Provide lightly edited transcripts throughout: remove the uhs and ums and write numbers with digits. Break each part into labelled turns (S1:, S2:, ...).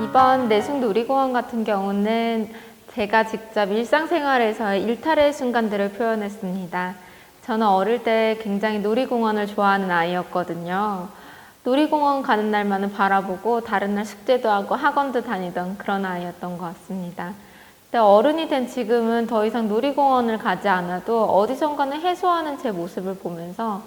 S1: 이번 내숭놀이공원 같은 경우는 제가 직접 일상생활에서의 일탈의 순간들을 표현했습니다. 저는 어릴 때 굉장히 놀이공원을 좋아하는 아이였거든요. 놀이공원 가는 날만은 바라보고 다른 날 숙제도 하고 학원도 다니던 그런 아이였던 것 같습니다. 근데 어른이 된 지금은 더 이상 놀이공원을 가지 않아도 어디선가는 해소하는 제 모습을 보면서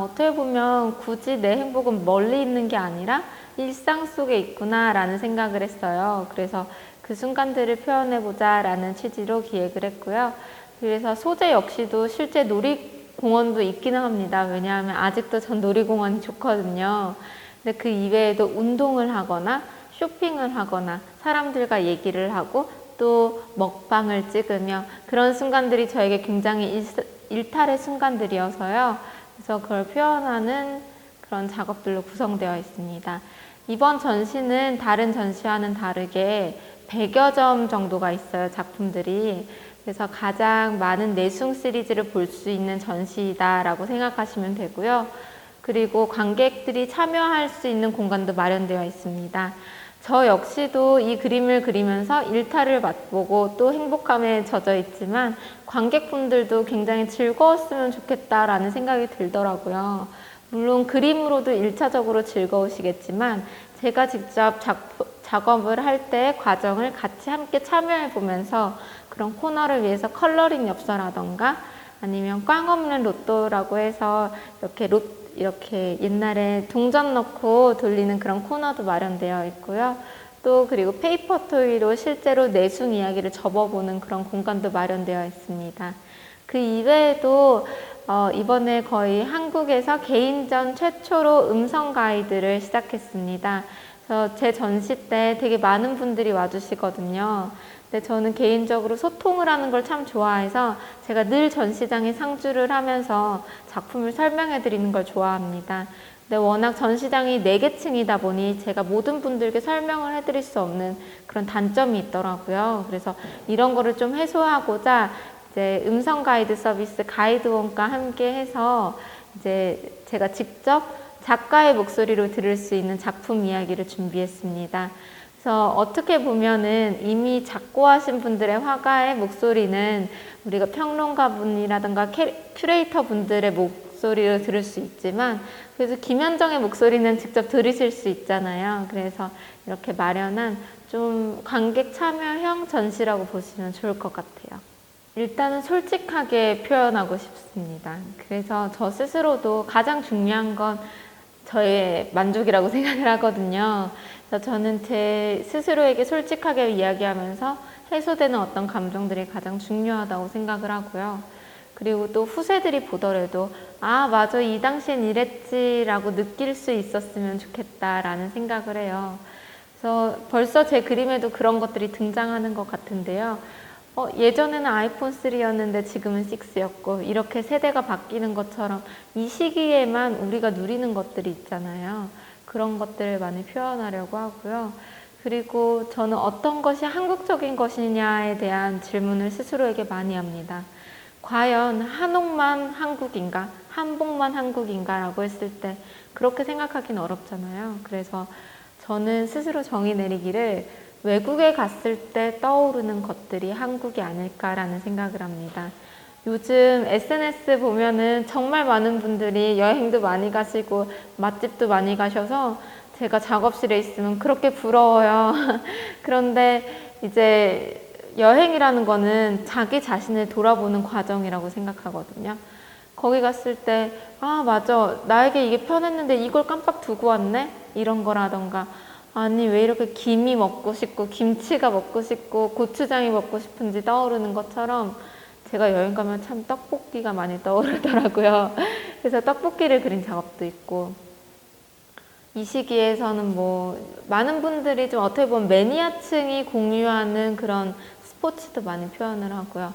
S1: 어떻게 보면 굳이 내 행복은 멀리 있는 게 아니라 일상 속에 있구나 라는 생각을 했어요. 그래서 그 순간들을 표현해보자 라는 취지로 기획을 했고요. 그래서 소재 역시도 실제 놀이공원도 있기는 합니다. 왜냐하면 아직도 전 놀이공원이 좋거든요. 근데 그 이외에도 운동을 하거나 쇼핑을 하거나 사람들과 얘기를 하고 또 먹방을 찍으며 그런 순간들이 저에게 굉장히 일탈의 순간들이어서요. 그래서 그걸 표현하는 그런 작업들로 구성되어 있습니다. 이번 전시는 다른 전시와는 다르게 100여 점 정도가 있어요, 작품들이. 그래서 가장 많은 내숭 시리즈를 볼 수 있는 전시다라고 생각하시면 되고요. 그리고 관객들이 참여할 수 있는 공간도 마련되어 있습니다. 저 역시도 이 그림을 그리면서 일탈을 맛보고 또 행복함에 젖어 있지만 관객분들도 굉장히 즐거웠으면 좋겠다라는 생각이 들더라고요. 물론 그림으로도 1차적으로 즐거우시겠지만 제가 직접 작업을 할 때 과정을 같이 함께 참여해 보면서 그런 코너를 위해서 컬러링 엽서라던가 아니면 꽝 없는 로또라고 해서 이렇게 옛날에 동전 넣고 돌리는 그런 코너도 마련되어 있고요. 또 그리고 페이퍼 토이로 실제로 내숭 이야기를 접어보는 그런 공간도 마련되어 있습니다. 그 이외에도 이번에 거의 한국에서 개인전 최초로 음성 가이드를 시작했습니다. 그래서 제 전시 때 되게 많은 분들이 와주시거든요. 근데 저는 개인적으로 소통을 하는 걸 참 좋아해서 제가 늘 전시장에 상주를 하면서 작품을 설명해 드리는 걸 좋아합니다. 근데 워낙 전시장이 4개 층이다 보니 제가 모든 분들께 설명을 해드릴 수 없는 그런 단점이 있더라고요. 그래서 이런 거를 좀 해소하고자 이제 음성 가이드 서비스 가이드원과 함께 해서 이제 제가 직접 작가의 목소리로 들을 수 있는 작품 이야기를 준비했습니다. 그래서 어떻게 보면은 이미 작고하신 분들의 화가의 목소리는 우리가 평론가 분이라든가 큐레이터 분들의 목소리로 들을 수 있지만 그래서 김현정의 목소리는 직접 들으실 수 있잖아요. 그래서 이렇게 마련한 좀 관객 참여형 전시라고 보시면 좋을 것 같아요. 일단은 솔직하게 표현하고 싶습니다. 그래서 저 스스로도 가장 중요한 건 저의 만족이라고 생각을 하거든요. 그래서 저는 제 스스로에게 솔직하게 이야기하면서 해소되는 어떤 감정들이 가장 중요하다고 생각을 하고요. 그리고 또 후세들이 보더라도 맞아, 이 당시엔 이랬지라고 느낄 수 있었으면 좋겠다라는 생각을 해요. 그래서 벌써 제 그림에도 그런 것들이 등장하는 것 같은데요. 예전에는 아이폰 3였는데 지금은 6였고 이렇게 세대가 바뀌는 것처럼 이 시기에만 우리가 누리는 것들이 있잖아요. 그런 것들을 많이 표현하려고 하고요. 그리고 저는 어떤 것이 한국적인 것이냐에 대한 질문을 스스로에게 많이 합니다. 과연 한옥만 한국인가? 한복만 한국인가? 라고 했을 때 그렇게 생각하기는 어렵잖아요. 그래서 저는 스스로 정의 내리기를 외국에 갔을 때 떠오르는 것들이 한국이 아닐까라는 생각을 합니다. 요즘 SNS 보면은 정말 많은 분들이 여행도 많이 가시고 맛집도 많이 가셔서 제가 작업실에 있으면 그렇게 부러워요. 그런데 이제 여행이라는 거는 자기 자신을 돌아보는 과정이라고 생각하거든요. 거기 갔을 때 맞아, 나에게 이게 편했는데 이걸 깜빡 두고 왔네? 이런 거라던가 아니 왜 이렇게 김이 먹고 싶고 김치가 먹고 싶고 고추장이 먹고 싶은지 떠오르는 것처럼 제가 여행 가면 참 떡볶이가 많이 떠오르더라고요. 그래서 떡볶이를 그린 작업도 있고 이 시기에서는 많은 분들이 좀 어떻게 보면 매니아층이 공유하는 그런 스포츠도 많이 표현을 하고요.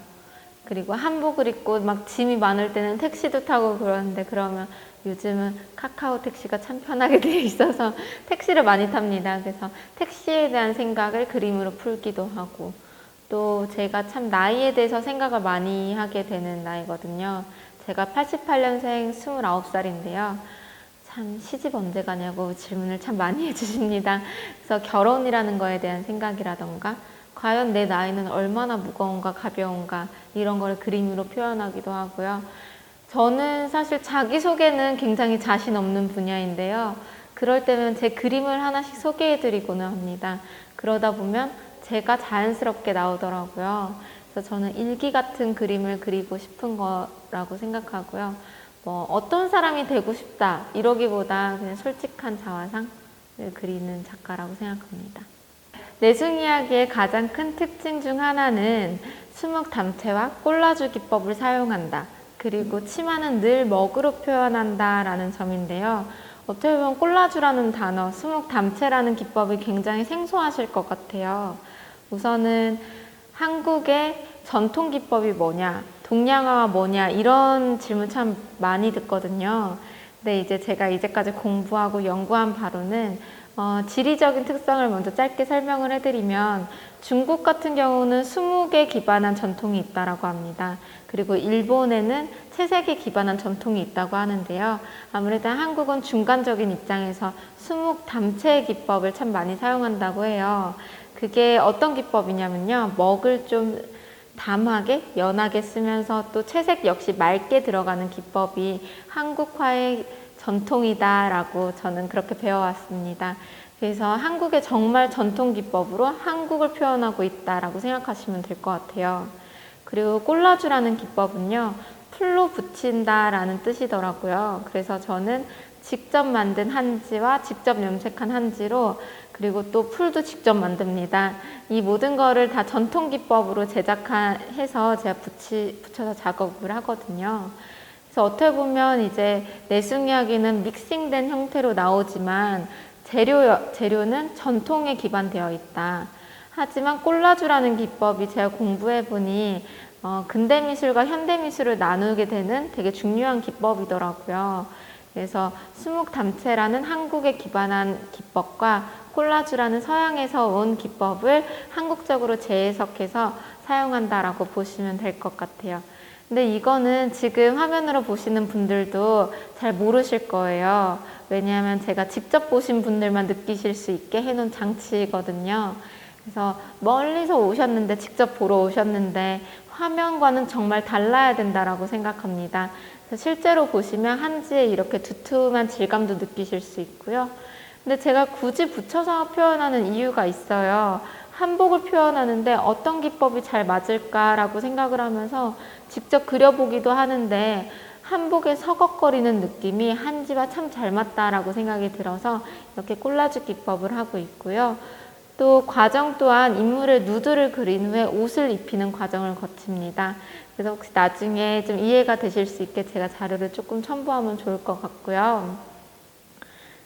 S1: 그리고 한복을 입고 막 짐이 많을 때는 택시도 타고 그러는데 그러면 요즘은 카카오 택시가 참 편하게 되어 있어서 택시를 많이 탑니다. 그래서 택시에 대한 생각을 그림으로 풀기도 하고 또 제가 참 나이에 대해서 생각을 많이 하게 되는 나이거든요. 제가 88년생 29살인데요. 참 시집 언제 가냐고 질문을 참 많이 해주십니다. 그래서 결혼이라는 거에 대한 생각이라던가 과연 내 나이는 얼마나 무거운가 가벼운가 이런 걸 그림으로 표현하기도 하고요. 저는 사실 자기소개는 굉장히 자신 없는 분야인데요. 그럴 때면 제 그림을 하나씩 소개해드리고는 합니다. 그러다 보면 제가 자연스럽게 나오더라고요. 그래서 저는 일기 같은 그림을 그리고 싶은 거라고 생각하고요. 뭐 어떤 사람이 되고 싶다 이러기보다 그냥 솔직한 자화상을 그리는 작가라고 생각합니다. 내숭 이야기의 가장 큰 특징 중 하나는 수묵 담채와 콜라주 기법을 사용한다. 그리고 치마는 늘 먹으로 표현한다 라는 점인데요. 어떻게 보면 콜라주라는 단어, 수묵 담채라는 기법이 굉장히 생소하실 것 같아요. 우선은 한국의 전통 기법이 뭐냐, 동양화가 뭐냐 이런 질문 참 많이 듣거든요. 근데 이제 제가 이제까지 공부하고 연구한 바로는 지리적인 특성을 먼저 짧게 설명을 해드리면 중국 같은 경우는 수묵에 기반한 전통이 있다고 합니다. 그리고 일본에는 채색에 기반한 전통이 있다고 하는데요. 아무래도 한국은 중간적인 입장에서 수묵 담채 기법을 참 많이 사용한다고 해요. 그게 어떤 기법이냐면요. 먹을 좀 담하게, 연하게 쓰면서 또 채색 역시 맑게 들어가는 기법이 한국화의 전통이다라고 저는 그렇게 배워왔습니다. 그래서 한국의 정말 전통 기법으로 한국을 표현하고 있다라고 생각하시면 될 것 같아요. 그리고 콜라주라는 기법은요, 풀로 붙인다라는 뜻이더라고요. 그래서 저는 직접 만든 한지와 직접 염색한 한지로 그리고 또 풀도 직접 만듭니다. 이 모든 거를 다 전통 기법으로 제작해서 제가 붙여서 작업을 하거든요. 그래서 어떻게 보면 이제 내숭 이야기는 믹싱된 형태로 나오지만 재료는 전통에 기반되어 있다. 하지만 콜라주라는 기법이 제가 공부해보니 근대 미술과 현대 미술을 나누게 되는 되게 중요한 기법이더라고요. 그래서 수묵 담채라는 한국에 기반한 기법과 콜라주라는 서양에서 온 기법을 한국적으로 재해석해서 사용한다라고 보시면 될 것 같아요. 근데 이거는 지금 화면으로 보시는 분들도 잘 모르실 거예요. 왜냐하면 제가 직접 보신 분들만 느끼실 수 있게 해놓은 장치거든요. 그래서 멀리서 오셨는데, 직접 보러 오셨는데 화면과는 정말 달라야 된다라고 생각합니다. 그래서 실제로 보시면 한지에 이렇게 두툼한 질감도 느끼실 수 있고요. 근데 제가 굳이 붙여서 표현하는 이유가 있어요. 한복을 표현하는데 어떤 기법이 잘 맞을까라고 생각을 하면서 직접 그려보기도 하는데 한복의 서걱거리는 느낌이 한지와 참 잘 맞다라고 생각이 들어서 이렇게 콜라주 기법을 하고 있고요. 또 과정 또한 인물의 누드를 그린 후에 옷을 입히는 과정을 거칩니다. 그래서 혹시 나중에 좀 이해가 되실 수 있게 제가 자료를 조금 첨부하면 좋을 것 같고요.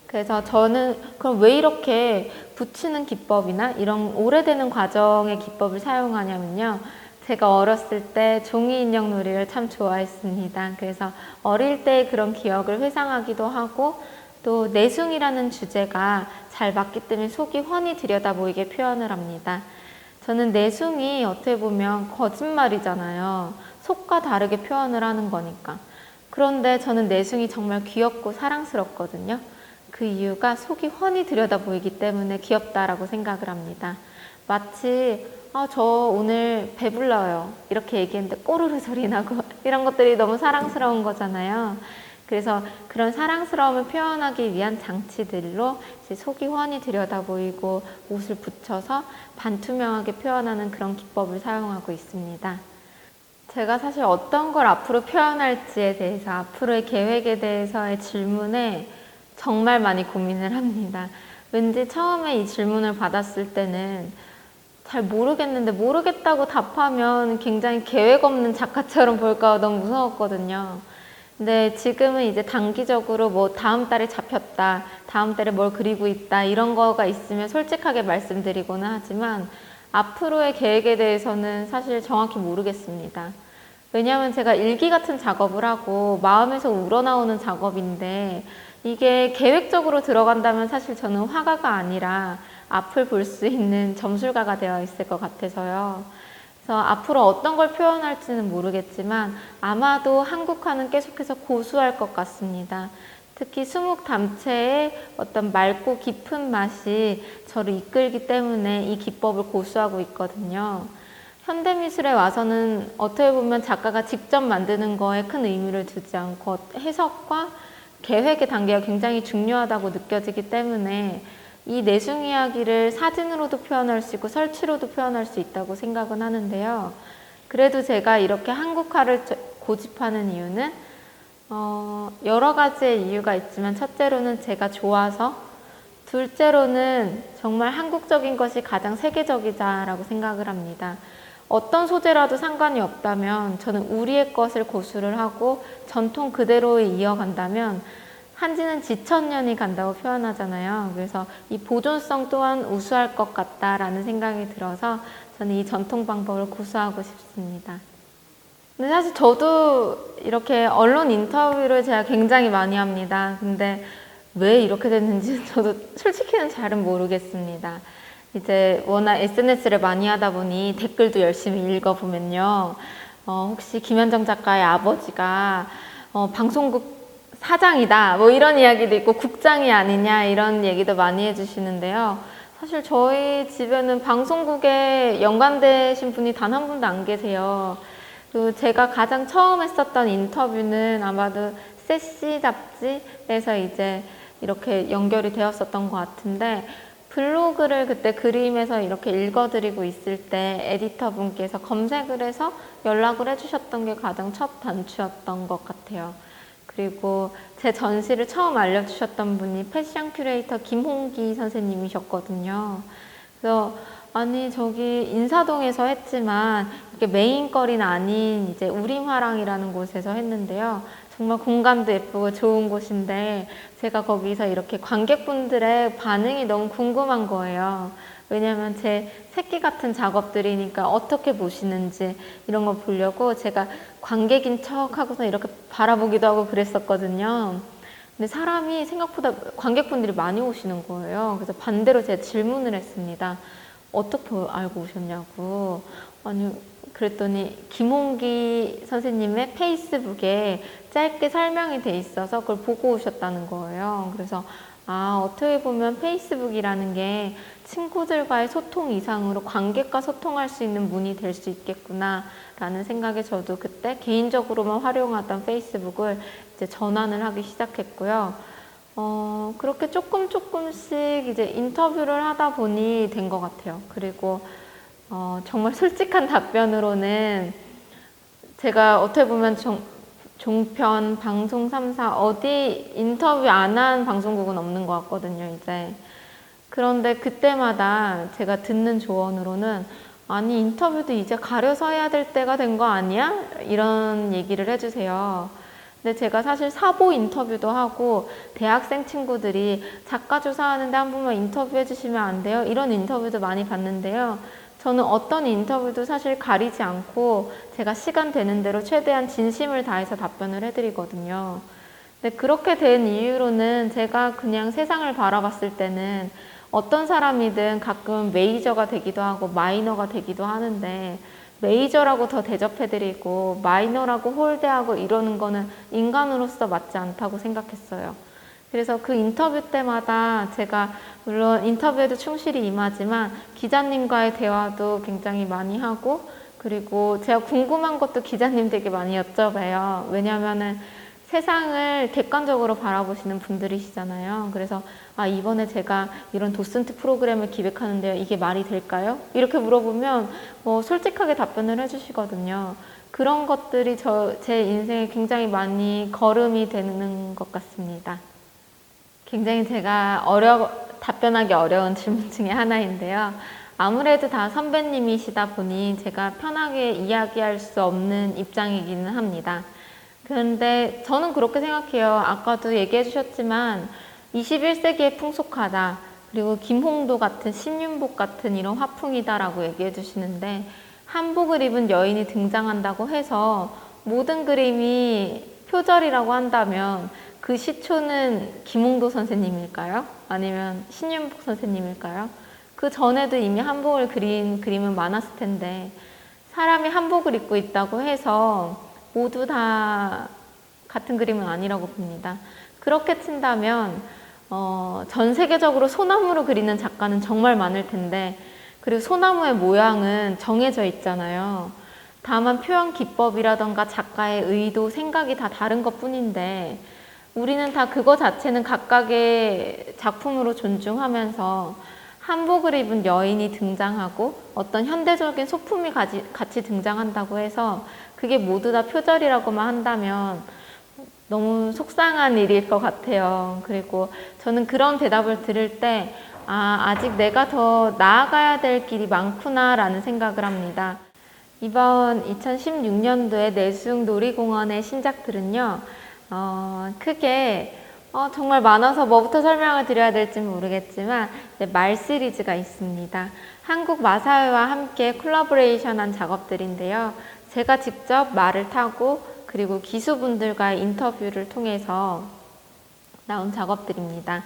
S1: 그래서 저는 그럼 왜 이렇게 붙이는 기법이나 이런 오래되는 과정의 기법을 사용하냐면요. 제가 어렸을 때 종이 인형 놀이를 참 좋아했습니다. 그래서 어릴 때의 그런 기억을 회상하기도 하고 또 내숭이라는 주제가 잘 맞기 때문에 속이 훤히 들여다보이게 표현을 합니다. 저는 내숭이 어떻게 보면 거짓말이잖아요. 속과 다르게 표현을 하는 거니까. 그런데 저는 내숭이 정말 귀엽고 사랑스럽거든요. 그 이유가 속이 훤히 들여다보이기 때문에 귀엽다라고 생각을 합니다. 마치 저 오늘 배불러요 이렇게 얘기했는데 꼬르르 소리 나고 이런 것들이 너무 사랑스러운 거잖아요. 그래서 그런 사랑스러움을 표현하기 위한 장치들로 이제 속이 훤히 들여다보이고 옷을 붙여서 반투명하게 표현하는 그런 기법을 사용하고 있습니다. 제가 사실 어떤 걸 앞으로 표현할지에 대해서, 앞으로의 계획에 대해서의 질문에 정말 많이 고민을 합니다. 왠지 처음에 이 질문을 받았을 때는 잘 모르겠는데 모르겠다고 답하면 굉장히 계획 없는 작가처럼 보일까 너무 무서웠거든요. 근데 지금은 이제 단기적으로 뭐 다음 달에 잡혔다, 다음 달에 뭘 그리고 있다 이런 거가 있으면 솔직하게 말씀드리고는 하지만 앞으로의 계획에 대해서는 사실 정확히 모르겠습니다. 왜냐하면 제가 일기 같은 작업을 하고 마음에서 우러나오는 작업인데 이게 계획적으로 들어간다면 사실 저는 화가가 아니라 앞을 볼 수 있는 점술가가 되어 있을 것 같아서요. 그래서 앞으로 어떤 걸 표현할지는 모르겠지만 아마도 한국화는 계속해서 고수할 것 같습니다. 특히 수묵 담채의 어떤 맑고 깊은 맛이 저를 이끌기 때문에 이 기법을 고수하고 있거든요. 현대미술에 와서는 어떻게 보면 작가가 직접 만드는 거에 큰 의미를 두지 않고 해석과 계획의 단계가 굉장히 중요하다고 느껴지기 때문에 이 내숭 이야기를 사진으로도 표현할 수 있고 설치로도 표현할 수 있다고 생각은 하는데요. 그래도 제가 이렇게 한국화를 고집하는 이유는 여러 가지의 이유가 있지만 첫째로는 제가 좋아서, 둘째로는 정말 한국적인 것이 가장 세계적이다라고 생각을 합니다. 어떤 소재라도 상관이 없다면 저는 우리의 것을 고수를 하고 전통 그대로 이어간다면 한지는 지천년이 간다고 표현하잖아요. 그래서 이 보존성 또한 우수할 것 같다라는 생각이 들어서 저는 이 전통 방법을 고수하고 싶습니다. 근데 사실 저도 이렇게 언론 인터뷰를 제가 굉장히 많이 합니다. 근데 왜 이렇게 됐는지 저도 솔직히는 잘은 모르겠습니다. 이제 워낙 SNS를 많이 하다 보니 댓글도 열심히 읽어보면요. 혹시 김현정 작가의 아버지가 방송국 사장이다 뭐 이런 이야기도 있고 국장이 아니냐 이런 얘기도 많이 해주시는데요. 사실 저희 집에는 방송국에 연관되신 분이 단 한 분도 안 계세요. 그리고 제가 가장 처음 했었던 인터뷰는 아마도 세시 잡지에서 이제 이렇게 연결이 되었었던 것 같은데, 블로그를 그때 그림에서 이렇게 읽어드리고 있을 때 에디터 분께서 검색을 해서 연락을 해주셨던 게 가장 첫 단추였던 것 같아요. 그리고 제 전시를 처음 알려주셨던 분이 패션 큐레이터 김홍기 선생님이셨거든요. 그래서 아니 저기 인사동에서 했지만 이게 메인거리는 아닌 이제 우림화랑이라는 곳에서 했는데요. 정말 공간도 예쁘고 좋은 곳인데 제가 거기서 이렇게 관객분들의 반응이 너무 궁금한 거예요. 왜냐면 제 새끼 같은 작업들이니까 어떻게 보시는지 이런 거 보려고 제가 관객인 척 하고서 이렇게 바라보기도 하고 그랬었거든요. 근데 사람이 생각보다 관객분들이 많이 오시는 거예요. 그래서 반대로 제가 질문을 했습니다. 어떻게 알고 오셨냐고. 아니, 그랬더니 김홍기 선생님의 페이스북에 짧게 설명이 돼 있어서 그걸 보고 오셨다는 거예요. 그래서 어떻게 보면 페이스북이라는 게 친구들과의 소통 이상으로 관객과 소통할 수 있는 문이 될 수 있겠구나 라는 생각에 저도 그때 개인적으로만 활용하던 페이스북을 이제 전환을 하기 시작했고요. 그렇게 조금씩 이제 인터뷰를 하다 보니 된 것 같아요. 그리고 정말 솔직한 답변으로는 제가 어떻게 보면 종편, 방송 3사 어디 인터뷰 안 한 방송국은 없는 것 같거든요, 이제. 그런데 그때마다 제가 듣는 조언으로는 아니, 인터뷰도 이제 가려서 해야 될 때가 된 거 아니야? 이런 얘기를 해주세요. 근데 제가 사실 사보 인터뷰도 하고 대학생 친구들이 작가 조사하는데 한 번만 인터뷰 해주시면 안 돼요? 이런 인터뷰도 많이 봤는데요. 저는 어떤 인터뷰도 사실 가리지 않고 제가 시간 되는 대로 최대한 진심을 다해서 답변을 해드리거든요. 근데 그렇게 된 이유로는 제가 그냥 세상을 바라봤을 때는 어떤 사람이든 가끔 메이저가 되기도 하고 마이너가 되기도 하는데 메이저라고 더 대접해드리고 마이너라고 홀대하고 이러는 거는 인간으로서 맞지 않다고 생각했어요. 그래서 그 인터뷰 때마다 제가 물론 인터뷰에도 충실히 임하지만 기자님과의 대화도 굉장히 많이 하고, 그리고 제가 궁금한 것도 기자님들에게 많이 여쭤봐요. 왜냐면은 세상을 객관적으로 바라보시는 분들이시잖아요. 그래서 이번에 제가 이런 도슨트 프로그램을 기획하는데요. 이게 말이 될까요? 이렇게 물어보면 솔직하게 답변을 해주시거든요. 그런 것들이 제 인생에 굉장히 많이 거름이 되는 것 같습니다. 굉장히 제가 답변하기 어려운 질문 중에 하나인데요. 아무래도 다 선배님이시다 보니 제가 편하게 이야기할 수 없는 입장이기는 합니다. 그런데 저는 그렇게 생각해요. 아까도 얘기해 주셨지만 21세기에 풍속하다, 그리고 김홍도 같은 신윤복 같은 이런 화풍이다라고 얘기해 주시는데, 한복을 입은 여인이 등장한다고 해서 모든 그림이 표절이라고 한다면 그 시초는 김홍도 선생님일까요? 아니면 신윤복 선생님일까요? 그 전에도 이미 한복을 그린 그림은 많았을 텐데, 사람이 한복을 입고 있다고 해서 모두 다 같은 그림은 아니라고 봅니다. 그렇게 친다면 전 세계적으로 소나무로 그리는 작가는 정말 많을 텐데, 그리고 소나무의 모양은 정해져 있잖아요. 다만 표현 기법이라던가 작가의 의도, 생각이 다 다른 것 뿐인데, 우리는 다 그거 자체는 각각의 작품으로 존중하면서 한복을 입은 여인이 등장하고 어떤 현대적인 소품이 같이 등장한다고 해서 그게 모두 다 표절이라고만 한다면 너무 속상한 일일 것 같아요. 그리고 저는 그런 대답을 들을 때 아직 내가 더 나아가야 될 길이 많구나라는 생각을 합니다. 이번 2016년도에 내숭 놀이공원의 신작들은요, 크게 정말 많아서 뭐부터 설명을 드려야 될지 모르겠지만 말 시리즈가 있습니다. 한국 마사회와 함께 콜라보레이션한 작업들인데요. 제가 직접 말을 타고 그리고 기수분들과의 인터뷰를 통해서 나온 작업들입니다.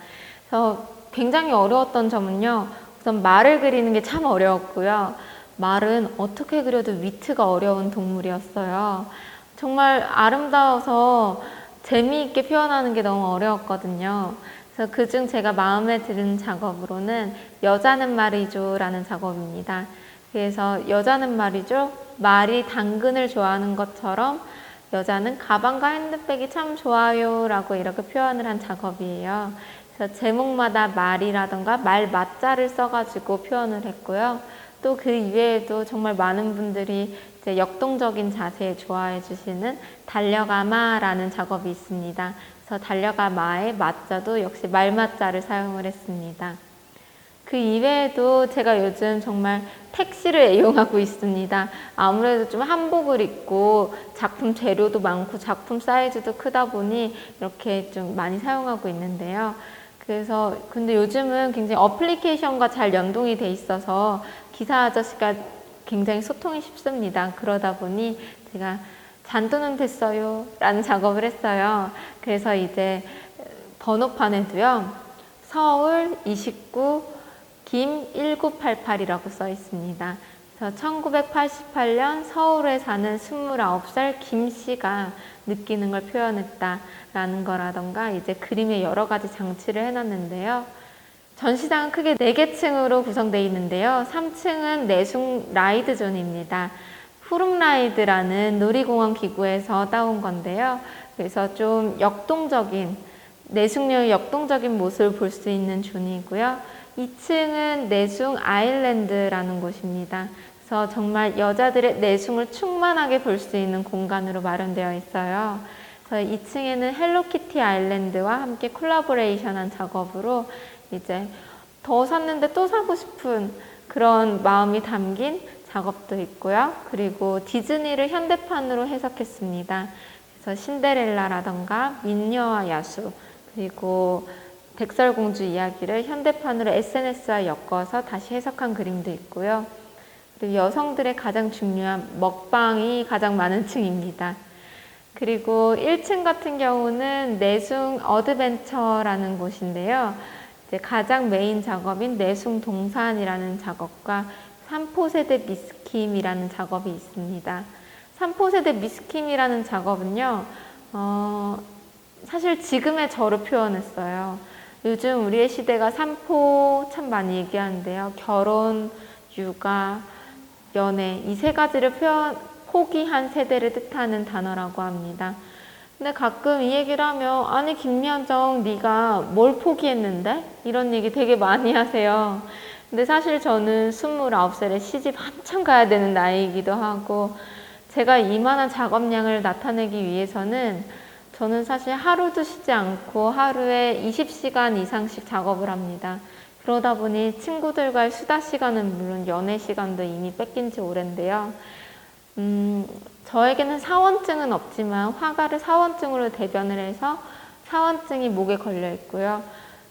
S1: 그래서 굉장히 어려웠던 점은요. 우선 말을 그리는 게 참 어려웠고요. 말은 어떻게 그려도 위트가 어려운 동물이었어요. 정말 아름다워서 재미있게 표현하는 게 너무 어려웠거든요. 그래서 그중 제가 마음에 드는 작업으로는 여자는 말이죠 라는 작업입니다. 그래서 여자는 말이죠. 말이 당근을 좋아하는 것처럼 여자는 가방과 핸드백이 참 좋아요 라고 이렇게 표현을 한 작업이에요. 그래서 제목마다 말이라던가 말 맞자를 써가지고 표현을 했고요. 또 그 이외에도 정말 많은 분들이 이제 역동적인 자세 좋아해 주시는 달려가마라는 작업이 있습니다. 그래서 달려가마의 맞자도 역시 말맞자를 사용을 했습니다. 그 이외에도 제가 요즘 정말 택시를 애용하고 있습니다. 아무래도 좀 한복을 입고 작품 재료도 많고 작품 사이즈도 크다 보니 이렇게 좀 많이 사용하고 있는데요. 그래서 근데 요즘은 굉장히 어플리케이션과 잘 연동이 돼 있어서 기사 아저씨가 굉장히 소통이 쉽습니다. 그러다 보니 제가 잔돈은 됐어요 라는 작업을 했어요. 그래서 이제 번호판에도요, 서울 29 김 1988이라고 써 있습니다. 그래서 1988년 서울에 사는 29살 김 씨가 느끼는 걸 표현했다라는 거라던가 이제 그림에 여러 가지 장치를 해놨는데요. 전시장은 크게 4개 층으로 구성되어 있는데요. 3층은 내숭 라이드 존입니다. 푸름라이드라는 놀이공원 기구에서 따온 건데요. 그래서 좀 역동적인, 내숭녀의 역동적인 모습을 볼 수 있는 존이고요. 2층은 내숭 아일랜드라는 곳입니다. 그래서 정말 여자들의 내숭을 충만하게 볼 수 있는 공간으로 마련되어 있어요. 그래서 2층에는 헬로키티 아일랜드와 함께 콜라보레이션한 작업으로 이제 더 샀는데 또 사고 싶은 그런 마음이 담긴 작업도 있고요. 그리고 디즈니를 현대판으로 해석했습니다. 그래서 신데렐라라던가 민녀와 야수, 그리고 백설공주 이야기를 현대판으로 SNS와 엮어서 다시 해석한 그림도 있고요. 그리고 여성들의 가장 중요한 먹방이 가장 많은 층입니다. 그리고 1층 같은 경우는 내숭 어드벤처라는 곳인데요. 이제 가장 메인 작업인 내숭 동산이라는 작업과 삼포세대 미스킴이라는 작업이 있습니다. 삼포세대 미스킴이라는 작업은요, 사실 지금의 저를 표현했어요. 요즘 우리의 시대가 삼포 참 많이 얘기하는데요. 결혼, 육아, 연애 이 3가지를 포기한 세대를 뜻하는 단어라고 합니다. 근데 가끔 이 얘기를 하면 아니 김여정 네가 뭘 포기했는데? 이런 얘기 되게 많이 하세요. 근데 사실 저는 29살에 시집 한참 가야 되는 나이이기도 하고 제가 이만한 작업량을 나타내기 위해서는 저는 사실 하루도 쉬지 않고 하루에 20시간 이상씩 작업을 합니다. 그러다 보니 친구들과의 수다 시간은 물론 연애 시간도 이미 뺏긴 지 오랜데요. 저에게는 사원증은 없지만 화가를 사원증으로 대변을 해서 사원증이 목에 걸려 있고요.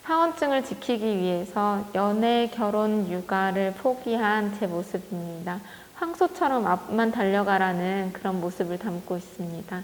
S1: 사원증을 지키기 위해서 연애, 결혼, 육아를 포기한 제 모습입니다. 황소처럼 앞만 달려가라는 그런 모습을 담고 있습니다.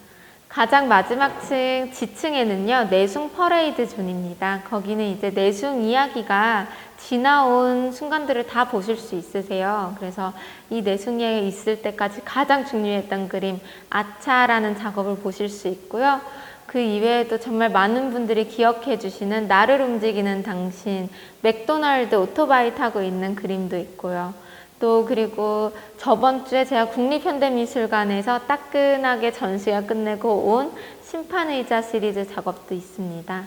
S1: 가장 마지막 층 지층에는요, 내숭 퍼레이드 존입니다. 거기는 이제 내숭 이야기가 지나온 순간들을 다 보실 수 있으세요. 그래서 이 내숭에 있을 때까지 가장 중요했던 그림 아차라는 작업을 보실 수 있고요. 그 이외에도 정말 많은 분들이 기억해 주시는 나를 움직이는 당신, 맥도날드 오토바이 타고 있는 그림도 있고요. 또 그리고 저번 주에 제가 국립현대미술관에서 따끈하게 전시가 끝내고 온 심판의자 시리즈 작업도 있습니다.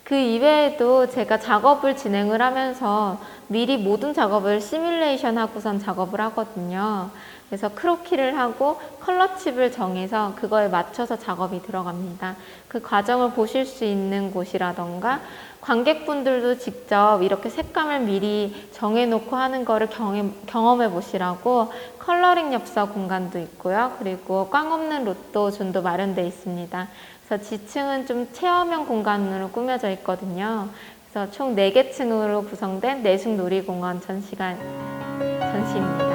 S1: 그 이외에도 제가 작업을 진행을 하면서 미리 모든 작업을 시뮬레이션 하고선 작업을 하거든요. 그래서 크로키를 하고 컬러칩을 정해서 그거에 맞춰서 작업이 들어갑니다. 그 과정을 보실 수 있는 곳이라던가 관객분들도 직접 이렇게 색감을 미리 정해놓고 하는 거를 경험해 보시라고 컬러링 엽서 공간도 있고요. 그리고 꽝 없는 로또 존도 마련되어 있습니다. 그래서 지층은 좀 체험형 공간으로 꾸며져 있거든요. 그래서 총 4개 층으로 구성된 내숭 놀이공원 전시입니다.